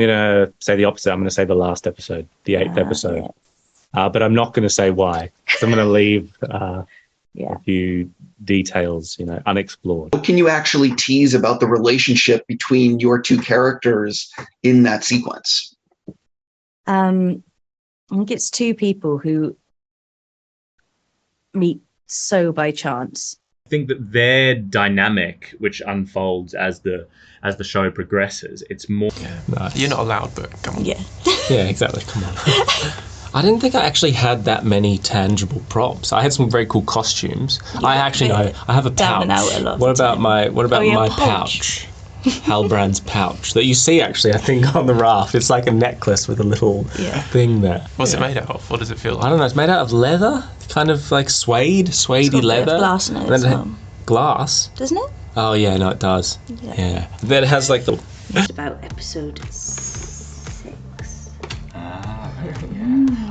I'm going to say the opposite. I'm going to say the last episode, the 8th episode. But I'm not going to say why. So I'm going to leave a few details, unexplored. What can you actually tease about the relationship between your two characters in that sequence? I think it's two people who meet so by chance. I think that their dynamic, which unfolds as the show progresses, it's more. No, you're not allowed, but come on. Yeah. Yeah, exactly. Come on. I didn't think I actually had that many tangible props. I had some very cool costumes. Yeah, I actually know. I have a pouch. Down and out a lot. What about my pouch? Halbrand's pouch that you see actually, I think, on the raft. It's like a necklace with a little thing there. What's it made out of? What does it feel like? I don't know. It's made out of leather, kind of like suede-y leather. Glass in it as well. Glass, doesn't it? Oh yeah, no, it does. Yeah. Then it has like the. It's about episode 6.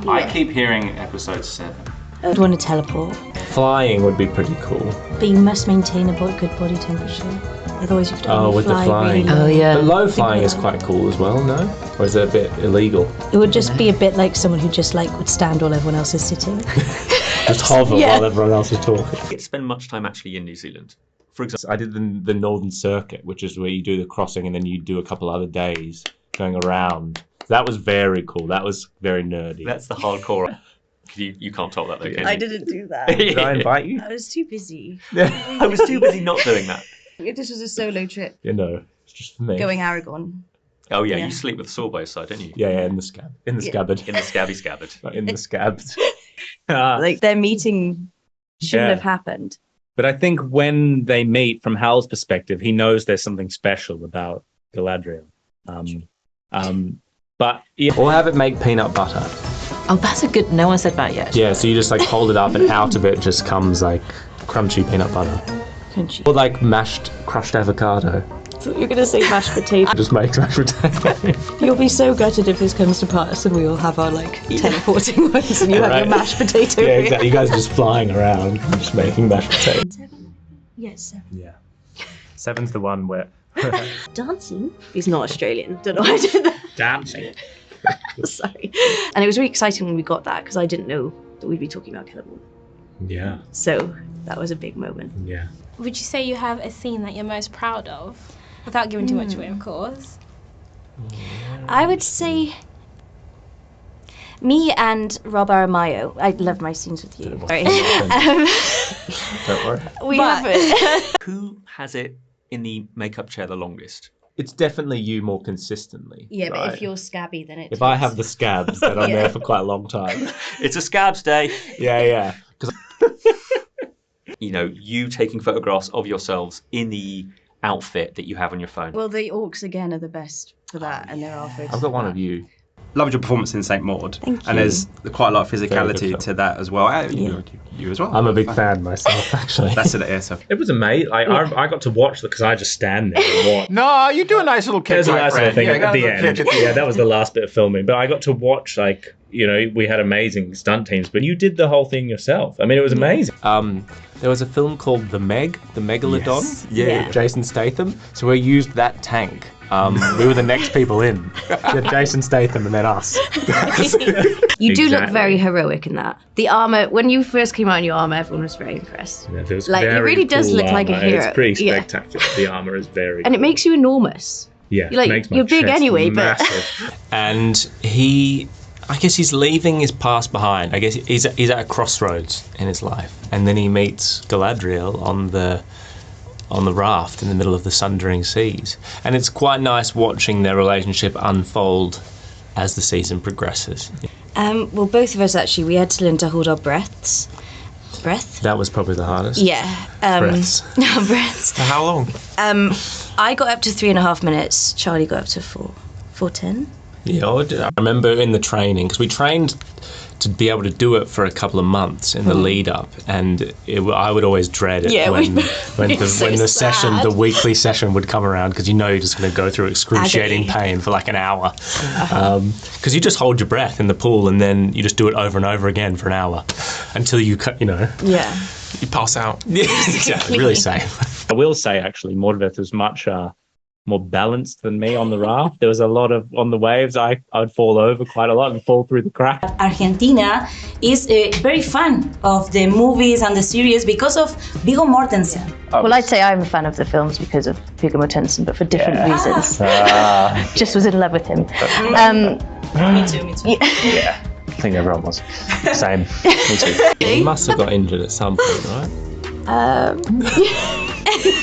I keep hearing episode 7. I'd want to teleport. Flying would be pretty cool. But you must maintain a good body temperature. Otherwise you could only with fly the flying. really low. Oh yeah. But low flying is quite cool as well, no? Or is it a bit illegal? It would just be a bit like someone who just would stand while everyone else is sitting. Just hover while everyone else is talking. I get to spend much time actually in New Zealand. For example, I did the Northern Circuit, which is where you do the crossing and then you do a couple other days going around. That was very cool. That was very nerdy. That's the hardcore. You can't top that though, can you? I didn't do that. Did I invite you? I was too busy. I was too busy not doing that. This was a solo trip. It's just for me. Going Aragon. Oh yeah, you sleep with the saw by your side, don't you? Yeah, in the scab. In the scabbard. In the scabby scabbard. In the scabs. Their meeting shouldn't have happened. But I think when they meet, from Hal's perspective, he knows there's something special about Galadriel. But or have it make peanut butter. Oh, that's a good. No one said that yet. Yeah, so you just hold it up, and out of it just comes crunchy peanut butter. Crunchy. Or crushed avocado. So you're gonna say mashed potato. Just make mashed potato. You'll be so gutted if this comes to pass and we all have our teleporting ones and you have your mashed potato. Yeah, exactly. You guys are just flying around, just making mashed potato. 7? Yes, 7. Yeah. 7's the one where dancing. He's not Australian. Don't know why I did that. Dancing. Sorry. And it was really exciting when we got that because I didn't know that we'd be talking about Celeborn. Yeah. So that was a big moment. Yeah. Would you say you have a scene that you're most proud of? Without giving too much away, of course. I would say me and Rob Aramayo. I love my scenes with you. Sorry. Don't worry. We haven't. Who has it in the makeup chair the longest? It's definitely you more consistently. Yeah, right? but if you're scabby, then it's. If I have the scabs, then I'm there for quite a long time. It's a scabs day. Yeah. You taking photographs of yourselves in the outfit that you have on your phone. Well, the orcs again are the best for that, and there are photos. I've got one of you. Loved your performance in St. Maud. Thank you. And there's quite a lot of physicality to that as well. You as well. I'm a big fan myself, actually. That's it. Yeah, so. It was amazing. I got to watch because I just stand there and watch. No, you do a nice little kick. There's a nice little thing at the end. Yeah, that was the last bit of filming. But I got to watch, we had amazing stunt teams, but you did the whole thing yourself. I mean, it was amazing. There was a film called The Megalodon. Yes. Yeah. With Jason Statham. So we used that tank. We were the next people in. Jason Statham and then us. You do look very heroic in that. The armor, when you first came out in your armor, everyone was very impressed. Yeah, it really does look like a hero. It's pretty spectacular. The armor is very and it makes you enormous. Yeah, you're big anyway, massive. And I guess he's leaving his past behind. I guess he's at a crossroads in his life. And then he meets Galadriel on the raft in the middle of the Sundering Seas. And it's quite nice watching their relationship unfold as the season progresses. Well, both of us actually, we had to learn to hold our breaths. That was probably the hardest. Yeah. Breaths. No, breaths. For how long? I got up to 3.5 minutes. Charlie got up to 4:10. Yeah, I remember in the training, because we trained to be able to do it for a couple of months in the lead up, and I would always dread it when the session, the weekly session would come around, because you're just going to go through excruciating pain for an hour, because you just hold your breath in the pool and then you just do it over and over again for an hour until you you pass out. Yeah, exactly. Really safe. I will say actually, Morfydd was much more balanced than me on the raft. There was a lot of, on the waves, I would fall over quite a lot and fall through the crack. Argentina is very fan of the movies and the series because of Viggo Mortensen. Well, I'd say I'm a fan of the films because of Viggo Mortensen, but for different reasons. Just was in love with him. Me too. Yeah. I think everyone was. Same. Me too. He must have got injured at some point, right?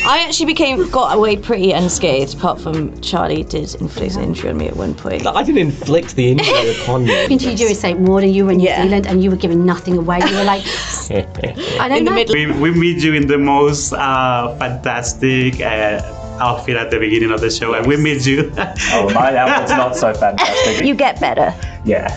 I actually got away pretty unscathed, apart from Charlie did inflict an injury on me at one point. I didn't inflict the injury upon you. Didn't you do a St. Water? You were in New Zealand and you were giving nothing away. You were like, I don't know. We meet you in the most fantastic outfit at the beginning of the show, and we meet you. Oh, my outfit's not so fantastic. You get better. Yeah.